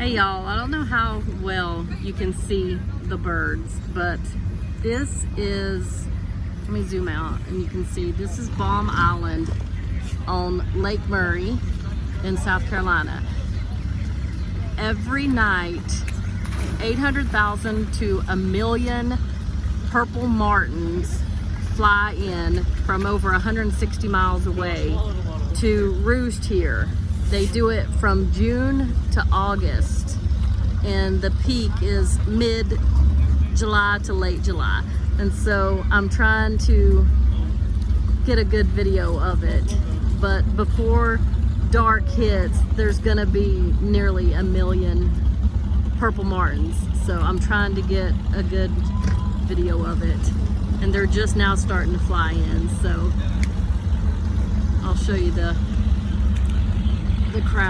Hey y'all, I don't know how well you can see the birds, but this is, let me zoom out and you can see this is Baum Island on Lake Murray in South Carolina. Every night, 800,000 to 1 million purple martins fly in from over 160 miles away to roost here. They do it from June to August, and the peak is mid-July to late July. And so I'm trying to get a good video of it, but before dark hits, there's gonna be nearly 1 million purple martins. So I'm trying to get a good video of it. And they're just now starting to fly in, so I'll show you the crowd.